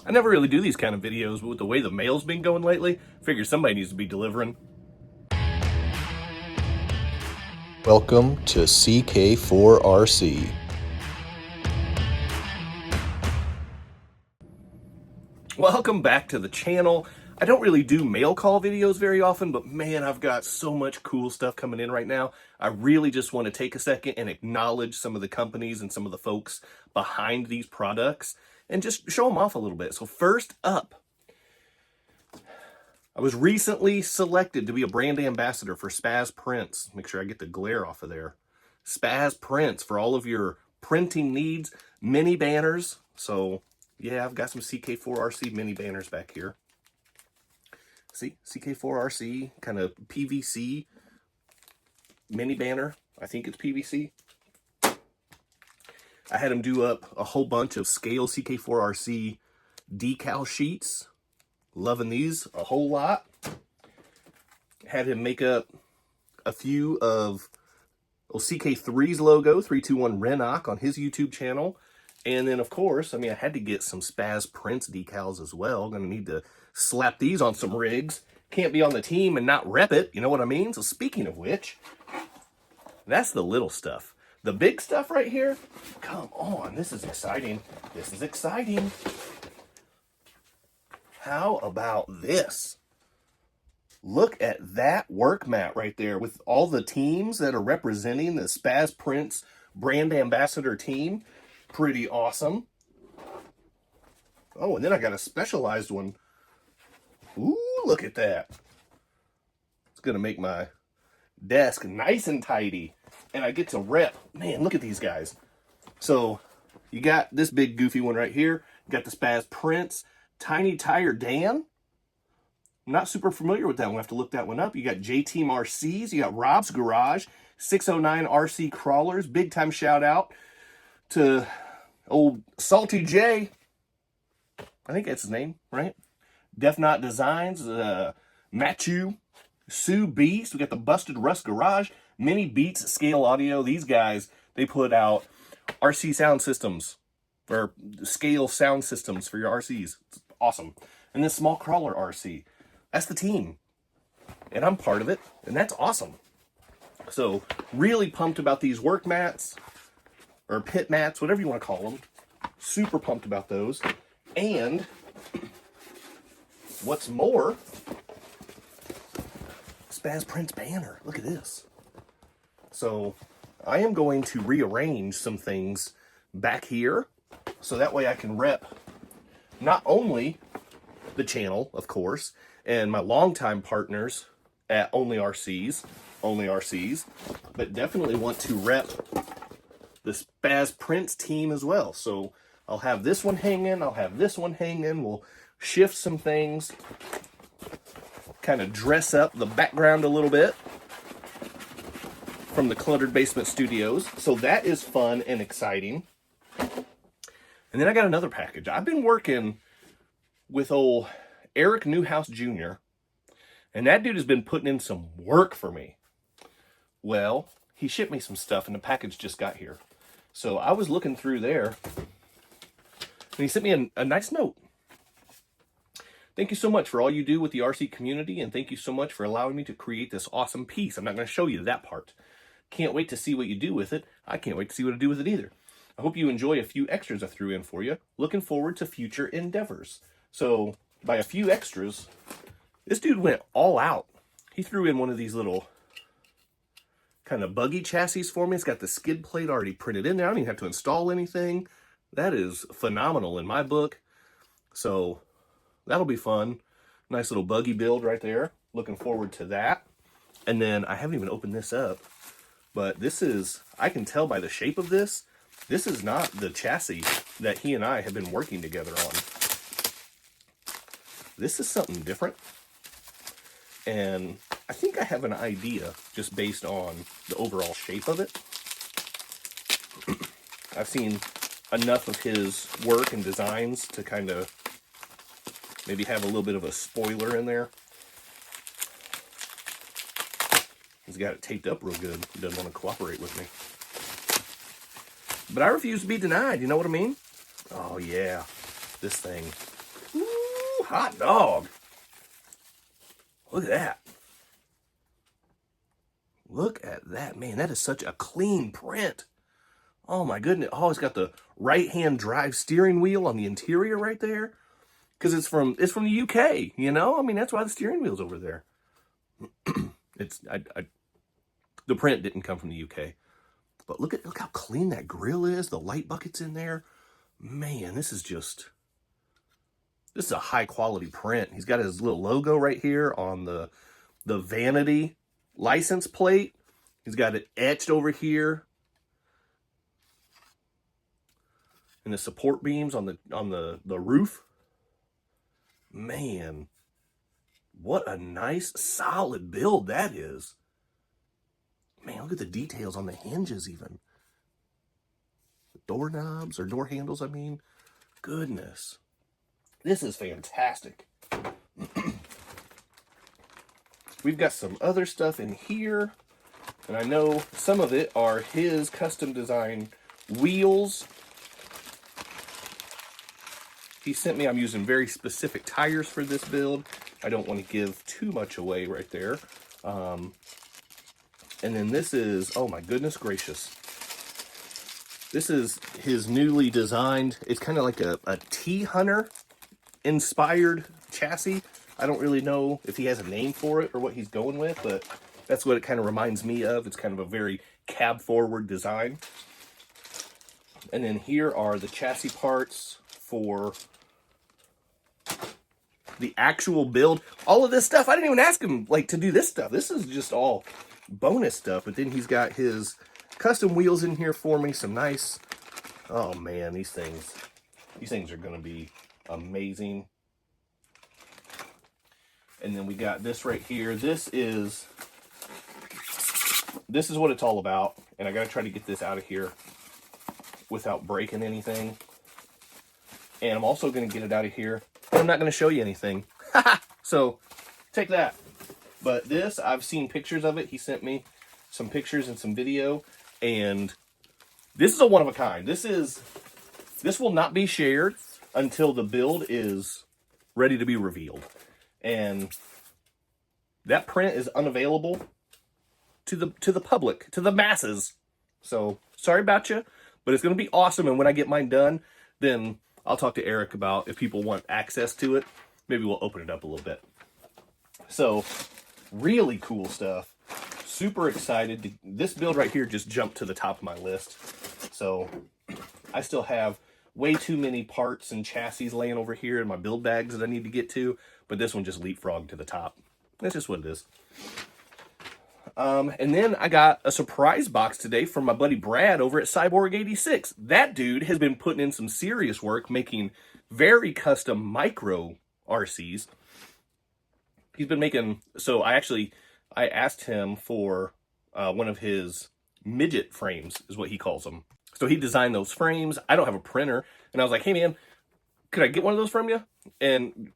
I never really do these kind of videos, but with the way the mail's been going lately, I figure somebody needs to be delivering. Welcome to CK4RC. Welcome back to the channel. I don't really do mail call videos very often, but man, I've got so much cool stuff coming in right now. I really just want to take a second and acknowledge some of the companies and some of the folks behind these products and just show them off a little bit. So first up, I was recently selected to be a brand ambassador for Spaz Prints. Make sure I get the glare off of there. Spaz Prints for all of your printing needs, mini banners. So yeah, I've got some CK4RC mini banners back here. See, CK4RC, kind of PVC mini banner. I think it's PVC. I had him do up a whole bunch of scale CK4RC decal sheets. Loving these a whole lot. Had him make up a few of CK3's logo, 321 Renok on his YouTube channel. And then, of course, I had to get some Spaz Prints decals as well. Gonna need to slap these on some rigs. Can't be on the team and not rep it, you know what I mean? So speaking of which, that's the little stuff. The big stuff right here, come on, this is exciting. This is exciting. How about this? Look at that work mat right there with all the teams that are representing the Spaz Prints brand ambassador team. Pretty awesome. Oh, and then I got a specialized one. Ooh, look at that. It's going to make my desk nice and tidy. And I get to rep. Man, look at these guys. So you got this big goofy one right here. You got the Spaz Prints. Tiny Tire Dan. I'm not super familiar with that one. I have to look that one up. You got J-Team RCs. You got Rob's Garage. 609 RC Crawlers. Big time shout out to old Salty J. I think that's his name, right? Def Knot Designs. Matthew. Sue Beast. We got the Busted Rust Garage. Mini Beats Scale Audio. These guys, they put out RC sound systems. Or scale sound systems for your RCs. It's awesome. And this Small Crawler RC. That's the team. And I'm part of it. And that's awesome. So, really pumped about these work mats. Or pit mats, whatever you want to call them. Super pumped about those. And, what's more, Spaz Prints banner. Look at this. So, I am going to rearrange some things back here. So that way I can rep not only the channel, of course, and my longtime partners at Only RCs, but definitely want to rep the Spaz Prints team as well. So I'll have this one hanging, I'll have this one hanging, we'll shift some things, kind of dress up the background a little bit from the Cluttered Basement Studios. So that is fun and exciting. And then I got another package. I've been working with old Eric Newhouse Jr. And that dude has been putting in some work for me. Well, he shipped me some stuff and the package just got here. So I was looking through there and he sent me a nice note. Thank you so much for all you do with the RC community, and thank you so much for allowing me to create this awesome piece. I'm not going to show you that part. Can't wait to see what you do with it. I can't wait to see what I do with it either. I hope you enjoy a few extras I threw in for you. Looking forward to future endeavors. So, by a few extras, this dude went all out. He threw in one of these little kind of buggy chassis for me. It's got the skid plate already printed in there. I don't even have to install anything. That is phenomenal in my book. So, that'll be fun. Nice little buggy build right there. Looking forward to that. And then, I haven't even opened this up. But this is, I can tell by the shape of this, this is not the chassis that he and I have been working together on. This is something different. And I think I have an idea just based on the overall shape of it. I've seen enough of his work and designs to kind of maybe have a little bit of a spoiler in there. He's got it taped up real good. He doesn't want to cooperate with me. But I refuse to be denied, you know what I mean? Oh yeah, this thing. hot dog. Look at that. Look at that, man. That is such a clean print. Oh my goodness. Oh, it's got the right-hand drive steering wheel on the interior right there. Because it's from the UK, you know? I mean, that's why the steering wheel's over there. The print didn't come from the UK. But look how clean that grill is. The light bucket's in there. Man, this is a high quality print. He's got his little logo right here on the vanity license plate. He's got it etched over here. And the support beams on the roof. Man, what a nice solid build that is. Man, look at the details on the hinges even. The doorknobs or door handles, I mean. Goodness. This is fantastic. We've got some other stuff in here. And I know some of it are his custom design wheels. He sent me, I'm using very specific tires for this build. I don't want to give too much away right there. And then this is, oh my goodness gracious. This is his newly designed, it's kind of like a T-Hunter inspired chassis. I don't really know if he has a name for it or what he's going with, but that's what it kind of reminds me of. It's kind of a very cab forward design. And then here are the chassis parts for the actual build. All of this stuff, I didn't even ask him like to do this stuff. This is just all bonus stuff. But then he's got his custom wheels in here for me. Some nice, oh man, these things are going to be amazing. And then we got this right here. This is what it's all about. And I got to try to get this out of here without breaking anything. And I'm also going to get it out of here. And I'm not going to show you anything. So take that. But this, I've seen pictures of it. He sent me some pictures and some video. And this is a one of a kind. This will not be shared until the build is ready to be revealed. And that print is unavailable to the public, to the masses. So sorry about you, but it's going to be awesome. And when I get mine done, then I'll talk to Eric about if people want access to it. Maybe we'll open it up a little bit. So really cool stuff. Super excited. This build right here just jumped to the top of my list. So I still have way too many parts and chassis laying over here in my build bags that I need to get to, but this one just leapfrogged to the top. That's just what it is. And then I got a surprise box today from my buddy Brad over at Cyborg86. That dude has been putting in some serious work making very custom micro RCs. He's been making, so I asked him for one of his midget frames, is what he calls them. So he designed those frames. I don't have a printer. And I was like, hey man, could I get one of those from you? And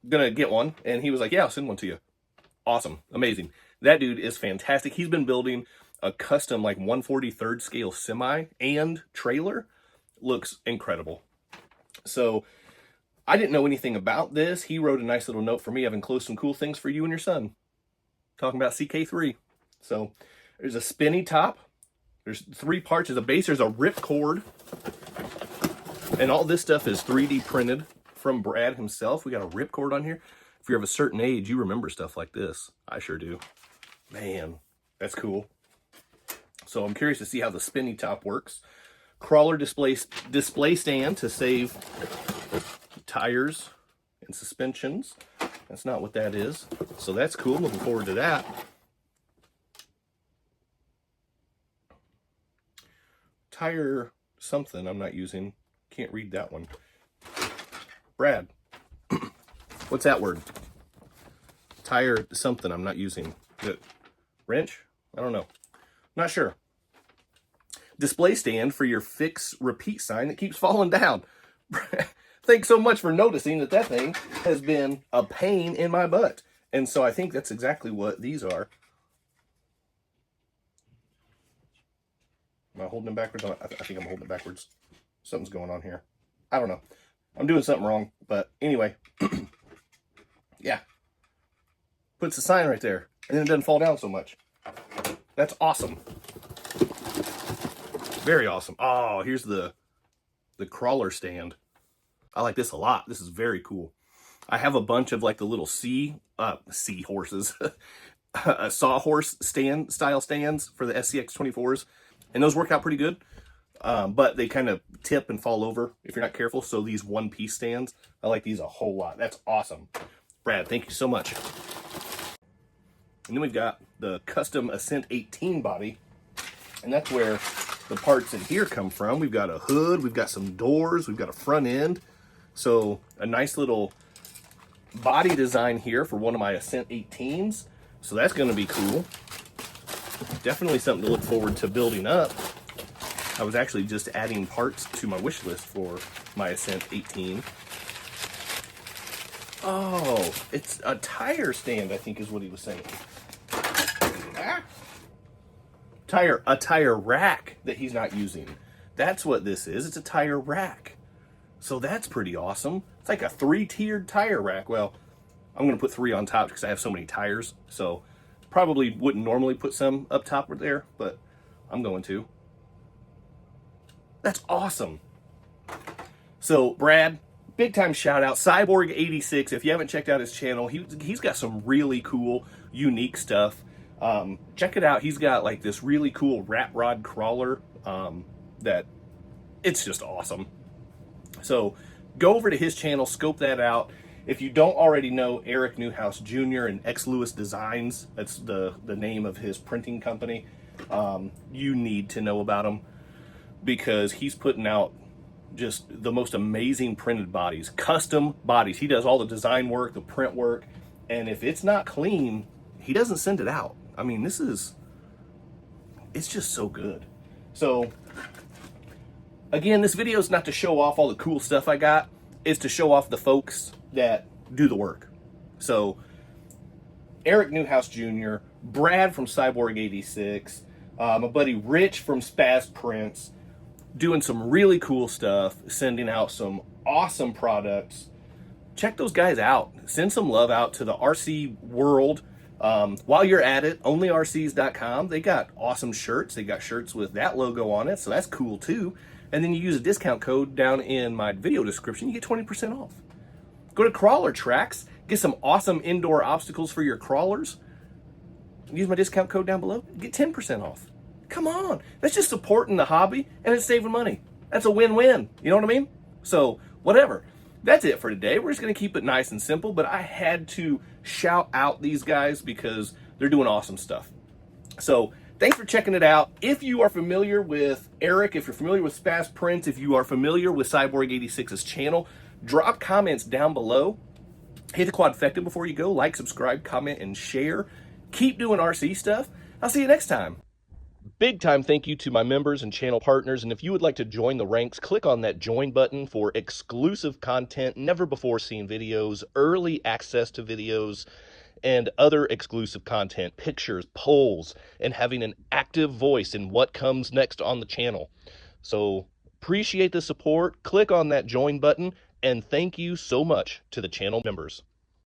gonna get one. And he was like, yeah, I'll send one to you. Awesome. Amazing. That dude is fantastic. He's been building a custom like 1/43 scale semi and trailer. Looks incredible. So I didn't know anything about this. He wrote a nice little note for me. I've enclosed some cool things for you and your son. Talking about CK3. So there's a spinny top. There's 3 parts. There's a base. There's a rip cord. And all this stuff is 3D printed from Brad himself. We got a rip cord on here. If you're of a certain age, you remember stuff like this. I sure do. Man, that's cool. So I'm curious to see how the spinny top works. Crawler display stand to save tires and suspensions. That's not what that is. So that's cool. Looking forward to that. Tire something I'm not using. Can't read that one. Brad, what's that word? Tire something I'm not using. Wrench? I don't know. Not sure. Display stand for your fix repeat sign that keeps falling down. Thanks so much for noticing that thing has been a pain in my butt. And so I think that's exactly what these are. Am I holding them backwards? I think I'm holding it backwards. Something's going on here. I don't know. I'm doing something wrong, but anyway. Yeah. Puts the sign right there, and then it doesn't fall down so much. That's awesome. Very awesome. Oh, here's the crawler stand. I like this a lot. This is very cool. I have a bunch of like the little seahorses, sawhorse style stands for the SCX 24s, and those work out pretty good. But they kind of tip and fall over if you're not careful. So these one-piece stands, I like these a whole lot. That's awesome. Brad, thank you so much. And then we've got the custom Ascent 18 body, and that's where the parts in here come from. We've got a hood, we've got some doors, we've got a front end. So a nice little body design here for one of my Ascent 18s. So that's going to be cool. Definitely something to look forward to building up. I was actually just adding parts to my wish list for my Ascent 18. Oh, it's a tire stand, I think is what he was saying. Ah. A tire rack that he's not using. That's what this is. It's a tire rack. So that's pretty awesome. It's like a 3-tiered tire rack. Well, I'm going to put 3 on top because I have so many tires. So probably wouldn't normally put some up top right there, but I'm going to. That's awesome. So Brad, big time shout out. Cyborg86, if you haven't checked out his channel, he's got some really cool, unique stuff. Check it out. He's got like this really cool rat rod crawler that it's just awesome. So go over to his channel, scope that out. If you don't already know Eric Newhouse Jr. and Lewis Designs, that's the name of his printing company, you need to know about him because he's putting out just the most amazing printed bodies, custom bodies. He does all the design work, the print work, and if it's not clean, he doesn't send it out. I mean, it's just so good. So again, this video is not to show off all the cool stuff I got. It's to show off the folks that do the work. So Eric Newhouse Jr., Brad from Cyborg86, my buddy Rich from Spaz Prints, doing some really cool stuff, sending out some awesome products. Check those guys out. Send some love out to the RC world. While you're at it, onlyrcs.com, they got awesome shirts. They got shirts with that logo on it, so that's cool too. And then you use a discount code down in my video description, you get 20% off. Go to Crawler Tracks, get some awesome indoor obstacles for your crawlers. Use my discount code down below, get 10% off. Come on, that's just supporting the hobby and it's saving money. That's a win-win, you know what I mean? So whatever, that's it for today. We're just gonna keep it nice and simple, but I had to shout out these guys because they're doing awesome stuff. So thanks for checking it out. If you are familiar with Eric, if you're familiar with Spaz Prints, if you are familiar with Cyborg86's channel, drop comments down below. Hit the quadfecta before you go. Like, subscribe, comment, and share. Keep doing RC stuff. I'll see you next time. Big time thank you to my members and channel partners, and if you would like to join the ranks, click on that join button for exclusive content, never before seen videos, early access to videos, and other exclusive content, pictures, polls, and having an active voice in what comes next on the channel. So appreciate the support. Click on that join button, and thank you so much to the channel members.